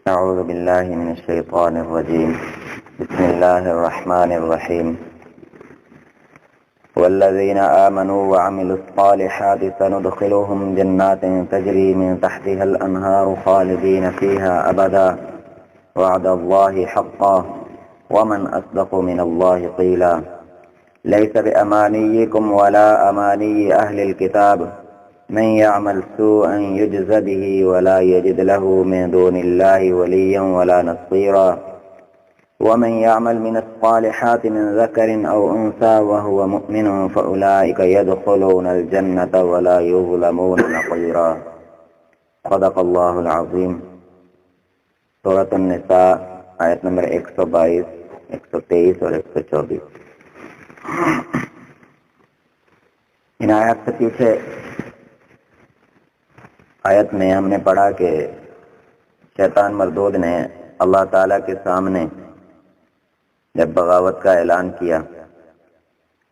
أعوذ بالله من الشيطان الرجيم. بسم الله الرحمن الرحيم. والذين آمنوا وعملوا الصالحات سندخلهم جنات تجري من تحتها الأنهار خالدين فيها أبدا وعد الله حقا ومن أصدق من الله قيلا. ليس بأمانيكم ولا أماني أهل الكتاب من يعمل سوءا يجز به ولا يجد له من دون الله وليا ولا نصيرا. ومن يعمل من الصالحات من ذكر أو أنثى وهو مؤمن فأولئك يدخلون الجنة ولا يظلمون نقيرا. صدق الله العظيم. سورة النساء آیت نمبر 122 123 اور 124. ان آیات سے پیچھے آیت میں ہم نے پڑھا کہ شیطان مردود نے اللہ تعالیٰ کے سامنے جب بغاوت کا اعلان کیا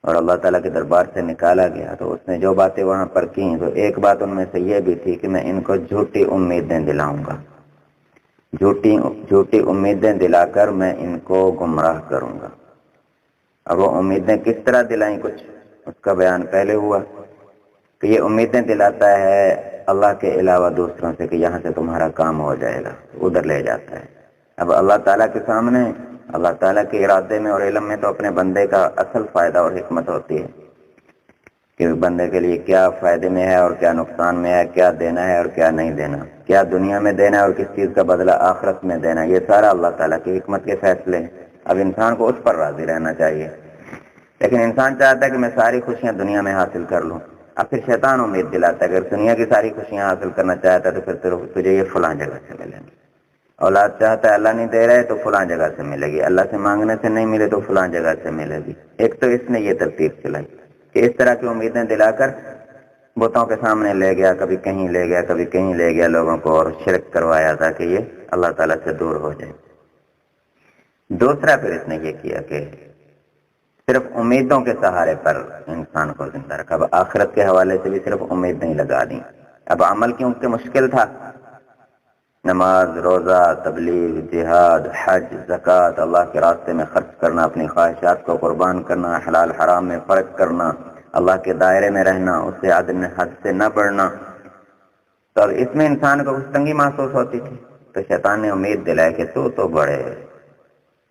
اور اللہ تعالیٰ کے دربار سے نکالا گیا تو اس نے جو باتیں وہاں پر کی تو ایک بات ان میں سے یہ بھی تھی کہ میں ان کو جھوٹی امیدیں دلاؤں گا، جھوٹی امیدیں دلا کر میں ان کو گمراہ کروں گا. اب وہ امیدیں کس طرح دلائیں کچھ اس کا بیان پہلے ہوا کہ یہ امیدیں دلاتا ہے اللہ کے علاوہ دوسروں سے کہ یہاں سے تمہارا کام ہو جائے گا، ادھر لے جاتا ہے. اب اللہ تعالیٰ کے سامنے اللہ تعالیٰ کے ارادے میں اور علم میں تو اپنے بندے کا اصل فائدہ اور حکمت ہوتی ہے کہ بندے کے لیے کیا فائدے میں ہے اور کیا نقصان میں ہے، کیا دینا ہے اور کیا نہیں دینا، کیا دنیا میں دینا ہے اور کس چیز کا بدلہ آخرت میں دینا. یہ سارا اللہ تعالیٰ کی حکمت کے فیصلے ہیں. اب انسان کو اس پر راضی رہنا چاہیے، لیکن انسان چاہتا ہے کہ میں ساری خوشیاں دنیا میں حاصل کر لوں. اب پھر شیطان امید دلاتا ہے کہ اگر دنیا کی ساری خوشیاں حاصل کرنا چاہتا ہے تو پھر تجھے یہ فلاں جگہ سے ملیں گی. اولاد چاہتا ہے اللہ نہیں دے رہے تو فلاں جگہ سے ملے گی، اللہ سے مانگنے سے نہیں ملے تو فلاں جگہ سے ملے گی. ایک تو اس نے یہ ترتیب چلائی کہ اس طرح کی امیدیں دلا کر بتوں کے سامنے لے گیا، کبھی کہیں لے گیا کبھی کہیں لے گیا لوگوں کو اور شرک کروایا تھا کہ یہ اللہ تعالیٰ سے دور ہو جائے. دوسرا پھر اس نے یہ کیا کہ صرف امیدوں کے سہارے پر انسان کو زندہ رکھا. اب آخرت کے حوالے سے بھی صرف امید نہیں لگا دی. اب عمل کیونکہ مشکل تھا، نماز، روزہ، تبلیغ، جہاد، حج، زکوٰۃ، اللہ کے راستے میں خرچ کرنا، اپنی خواہشات کو قربان کرنا، حلال حرام میں فرق کرنا، اللہ کے دائرے میں رہنا، اس سے عدم حد سے نہ بڑھنا. تو اب اس میں انسان کو کچھ تنگی محسوس ہوتی تھی تو شیطان نے امید دلائی کہ تو بڑے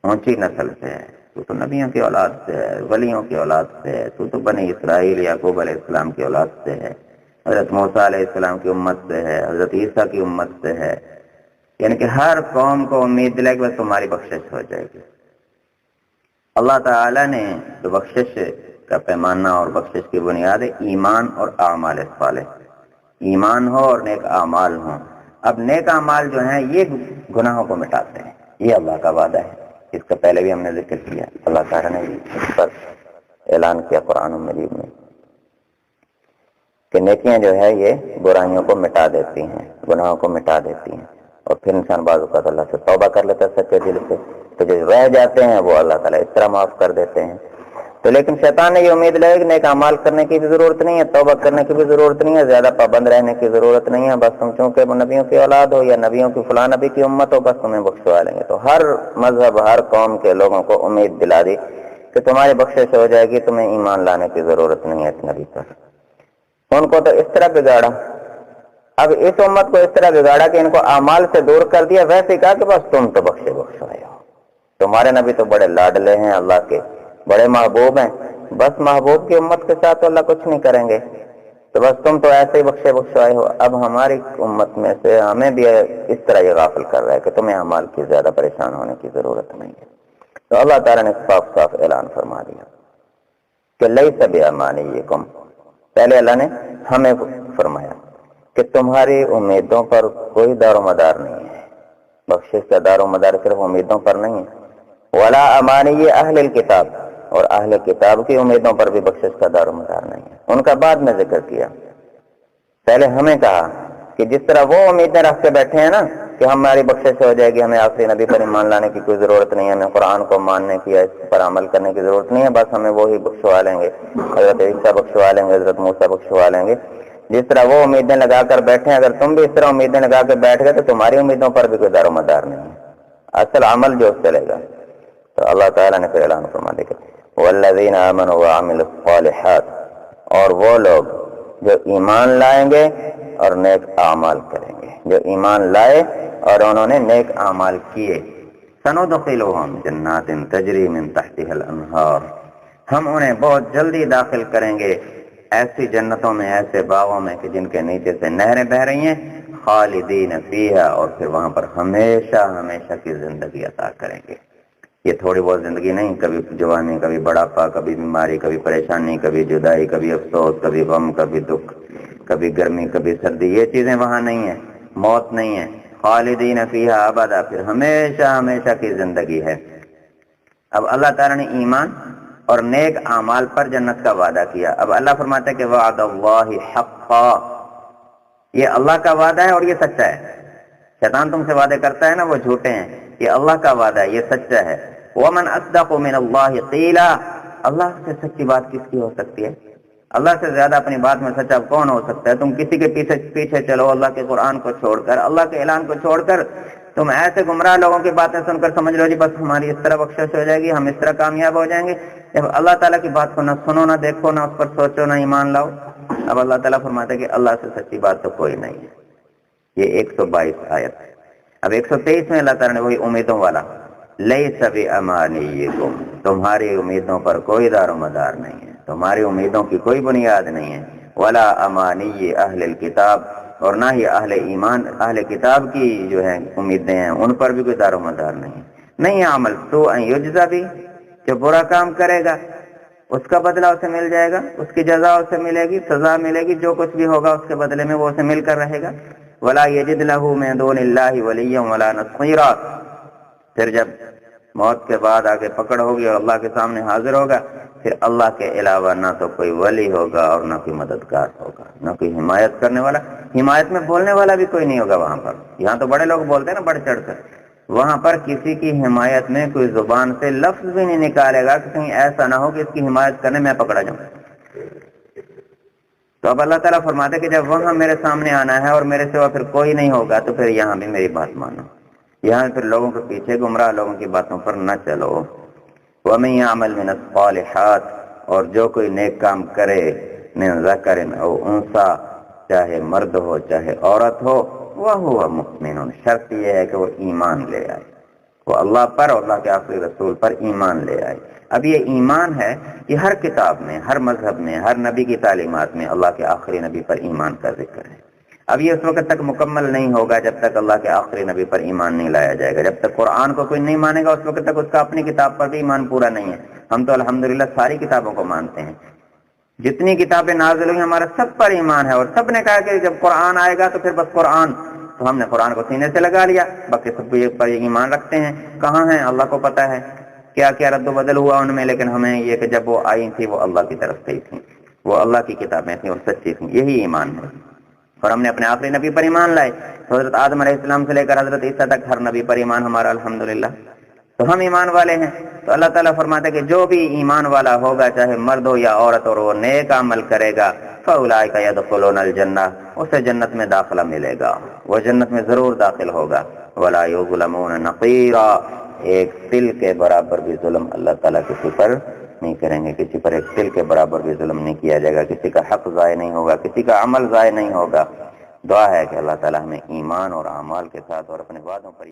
اونچی نسل سے ہے، تو نبیوں کی اولاد سے ہے، ولیوں کی اولاد سے ہے، تو بنی اسرائیل یعقوب علیہ السلام کی اولاد سے ہے، حضرت موسیٰ علیہ السلام کی امت سے ہے، حضرت عیسیٰ کی امت سے ہے. یعنی کہ ہر قوم کو امید دلائے کہ بس تمہاری بخشش ہو جائے گی. اللہ تعالیٰ نے تو بخشش کا پیمانہ اور بخشش کی بنیاد ہے ایمان اور اعمال صالح. ایمان ہو اور نیک اعمال ہوں. اب نیک اعمال جو ہیں یہ گناہوں کو مٹاتے ہیں، یہ اللہ کا وعدہ ہے. اس کا پہلے بھی ہم نے ذکر کیا، اللہ تعالیٰ نے اس پر اعلان کیا قرآن مجید میں کہ نیکیاں جو ہے یہ برائیوں کو مٹا دیتی ہیں، گناہوں کو مٹا دیتی ہیں. اور پھر انسان بعض اوقات اللہ سے توبہ کر لیتا ہے سچے دل سے تو جو رہ جاتے ہیں وہ اللہ تعالیٰ اس طرح معاف کر دیتے ہیں. تو لیکن شیطان نے یہ امید لائی کہ نیک اعمال کرنے کی بھی ضرورت نہیں ہے، توبہ کرنے کی بھی ضرورت نہیں ہے، زیادہ پابند رہنے کی ضرورت نہیں ہے، بس تم چونکہ نبیوں کی اولاد ہو یا نبیوں کی فلاں نبی کی امت ہو بس تمہیں بخشوا لیں گے. تو ہر مذہب ہر قوم کے لوگوں کو امید دلا دی کہ تمہاری بخشش ہو جائے گی، تمہیں ایمان لانے کی ضرورت نہیں ہے اس نبی پر. ان کو تو اس طرح بگاڑا. اب اس امت کو اس طرح بگاڑا کہ ان کو اعمال سے دور کر دیا. ویسے ہی کہا کہ بس تم تو بخشوائے ہو، تمہارے نبی تو بڑے لاڈلے ہیں، اللہ کے بڑے محبوب ہیں، بس محبوب کی امت کے ساتھ اللہ کچھ نہیں کریں گے، تو بس تم تو ایسے ہی بخشوائے ہو. اب ہماری امت میں سے ہمیں بھی اس طرح یہ غافل کر رہا ہے کہ تمہیں اعمال کی زیادہ پریشان ہونے کی ضرورت نہیں ہے. تو اللہ تعالیٰ نے صاف صاف اعلان فرما دیا کہ لیس بامانیکم. پہلے اللہ نے ہمیں فرمایا کہ تمہاری امیدوں پر کوئی دار و مدار نہیں ہے. بخشش کا دار و مدار صرف امیدوں پر نہیں ہے. ولا امانی اہل الکتاب، اور اہل کتاب کی امیدوں پر بھی بخشش کا دار و مدار نہیں ہے. ان کا بعد میں ذکر کیا. پہلے ہمیں کہا کہ جس طرح وہ امیدیں رکھ کے بیٹھے ہیں نا کہ ہماری بخشش ہو جائے گی، ہمیں آخری نبی پر ایمان لانے کی کوئی ضرورت نہیں ہے، ہمیں قرآن کو ماننے کی اس پر عمل کرنے کی ضرورت نہیں ہے، بس ہمیں وہی بخشوا لیں گے، حضرت عیسیٰ بخشوا لیں گے، حضرت موسیٰ بخشوا لیں گے. جس طرح وہ امیدیں لگا کر بیٹھے ہیں، اگر تم بھی اس طرح امیدیں لگا کے بیٹھ گئے تو تمہاری امیدوں پر بھی کوئی دار و مدار نہیں ہے، اصل عمل جو چلے گا۔ تو اللہ تعالیٰ نے پھر اعلان فرما دیا کہ والذین آمنوا وعملوا الصالحات، اور وہ لوگ جو ایمان لائیں گے اور نیک اعمال کریں گے، جو ایمان لائے اور انہوں نے نیک اعمال کیے، سندخلہم جنات تجری من تحتها الانہار، ہم انہیں بہت جلدی داخل کریں گے ایسی جنتوں میں، ایسے باغوں میں کہ جن کے نیچے سے نہریں بہہ رہی ہیں، خالدین فیہا، اور پھر وہاں پر ہمیشہ ہمیشہ کی زندگی عطا کریں گے۔ یہ تھوڑی بہت زندگی نہیں، کبھی جوانی، کبھی بڑھاپا، کبھی بیماری، کبھی پریشانی، کبھی جدائی، کبھی افسوس، کبھی غم، کبھی دکھ، کبھی گرمی، کبھی سردی، یہ چیزیں وہاں نہیں ہیں، موت نہیں ہے۔ خالدین فیہا ابدا، پھر ہمیشہ ہمیشہ کی زندگی ہے۔ اب اللہ تعالیٰ نے ایمان اور نیک اعمال پر جنت کا وعدہ کیا۔ اب اللہ فرماتا ہے کہ وعد اللہ حقا، یہ اللہ کا وعدہ ہے اور یہ سچا ہے۔ شیطان تم سے وعدے کرتا ہے نا، وہ جھوٹے ہیں، یہ اللہ کا وعدہ ہے، یہ سچا ہے۔ ومن اصدق من اللہ قیلا، اللہ سے سچی بات کس کی ہو سکتی ہے؟ اللہ سے زیادہ اپنی بات میں سچا کون ہو سکتا ہے؟ تم کسی کے پیچھے چلو، اللہ کے قرآن کو چھوڑ کر، اللہ کے اعلان کو چھوڑ کر، تم ایسے گمراہ لوگوں کی باتیں سن کر سمجھ لو جی بس ہماری اس طرح بخشش ہو جائے گی، ہم اس طرح کامیاب ہو جائیں گے۔ جب اللہ تعالیٰ کی بات کو نہ سنو، نہ دیکھو، نہ اس پر سوچو، نہ ایمان لاؤ۔ اب اللہ تعالیٰ فرماتے ہیں کہ اللہ سے سچی بات تو کوئی نہیں ہے۔ یہ 122 آیت ہے۔ اب 123 میں اللہ تعالیٰ نے وہی امیدوں والا، لیس بامانیکم، تمہاری امیدوں پر کوئی دار و مدار نہیں ہے، تمہاری امیدوں کی کوئی بنیاد نہیں ہے، ولا امانی اہل الکتاب، اور نہ ہی اہل ایمان، اہل کتاب کی جو ہیں امیدیں ہیں، ان پر بھی کوئی دار و مدار نہیں ہے۔ نہیں عمل تو ان یجزا بھی، جو برا کام کرے گا اس کا بدلہ اسے مل جائے گا، اس کی جزا اسے ملے گی، سزا ملے گی، جو کچھ بھی ہوگا اس کے بدلے میں وہ اسے مل کر رہے گا۔ ولا یجد له من دون اللہ ولیا ولا نصیرا، پھر جب موت کے بعد آگے پکڑ ہوگی اور اللہ کے سامنے حاضر ہوگا، پھر اللہ کے علاوہ نہ تو کوئی ولی ہوگا اور نہ کوئی مددگار ہوگا، نہ کوئی حمایت کرنے والا، حمایت میں بولنے والا بھی کوئی نہیں ہوگا وہاں پر۔ یہاں تو بڑے لوگ بولتے ہیں نا بڑھ چڑھ کر، وہاں پر کسی کی حمایت میں کوئی زبان سے لفظ بھی نہیں نکالے گا کہ کہیں ایسا نہ ہو کہ اس کی حمایت کرنے میں پکڑا جاؤں۔ تو اب اللہ تعالیٰ فرماتے کہ جب وہاں میرے سامنے آنا ہے اور میرے سوا پھر کوئی نہیں ہوگا تو پھر یہاں بھی میری بات مانو، یہاں پھر لوگوں کے پیچھے گمراہ لوگوں کی باتوں پر نہ چلو۔ وَمَن يَعْمَلْ مِنَ الصَّالِحَاتِ، اور جو کوئی نیک کام کرے، مِن ذَكَرٍ أَوْ أُنثىٰ، چاہے مرد ہو چاہے عورت ہو، وَهُوَ مُؤْمِنٌ، شرط یہ ہے کہ وہ ایمان لے آئے، وہ اللہ پر اور اللہ کے آخری رسول پر ایمان لے آئے۔ اب یہ ایمان ہے، یہ ہر کتاب میں، ہر مذہب میں، ہر نبی کی تعلیمات میں اللہ کے آخری نبی پر ایمان کا ذکر ہے۔ اب یہ اس وقت تک مکمل نہیں ہوگا جب تک اللہ کے آخری نبی پر ایمان نہیں لایا جائے گا۔ جب تک قرآن کو کوئی نہیں مانے گا اس وقت تک اس کا اپنی کتاب پر بھی ایمان پورا نہیں ہے۔ ہم تو الحمدللہ ساری کتابوں کو مانتے ہیں، جتنی کتابیں نازل ہوئی ہمارا سب پر ایمان ہے، اور سب نے کہا کہ جب قرآن آئے گا تو پھر بس قرآن، تو ہم نے قرآن کو سینے سے لگا لیا، باقی سب پر ایمان رکھتے ہیں۔ کہاں ہیں اللہ کو پتہ ہے کیا کیا رد و بدل ہوا ان میں، لیکن ہمیں یہ کہ جب وہ آئی تھی وہ اللہ کی طرف سے ہی تھیں، وہ اللہ کی کتابیں تھیں اور سچی تھیں، یہی ایمان ہے۔ اور ہم نے اپنے آخری نبی پر ایمان لائے، تو حضرت آدم علیہ السلام سے لے کر حضرت عیسیٰ تک ہر نبی پر ایمان ہمارا الحمدللہ، تو ہم ایمان والے ہیں۔ تو اللہ تعالیٰ فرماتے کہ جو بھی ایمان والا ہوگا چاہے مرد ہو یا عورت، اور وہ نیک عمل کرے گا، فَأُولَٰئِکَ يَدْخُلُونَ الْجَنَّةَ، اسے جنت میں داخلہ ملے گا، وہ جنت میں ضرور داخل ہوگا۔ وَلَا يُظْلَمُونَ نَقِيرًا، ایک تل کے برابر بھی ظلم اللہ تعالیٰ کسی پر نہیں کریں گے، کسی پر ایک تل کے برابر بھی ظلم نہیں کیا جائے گا، کسی کا حق ضائع نہیں ہوگا، کسی کا عمل ضائع نہیں ہوگا۔ دعا ہے کہ اللہ تعالیٰ ہمیں ایمان اور اعمال کے ساتھ اور اپنے وعدوں پر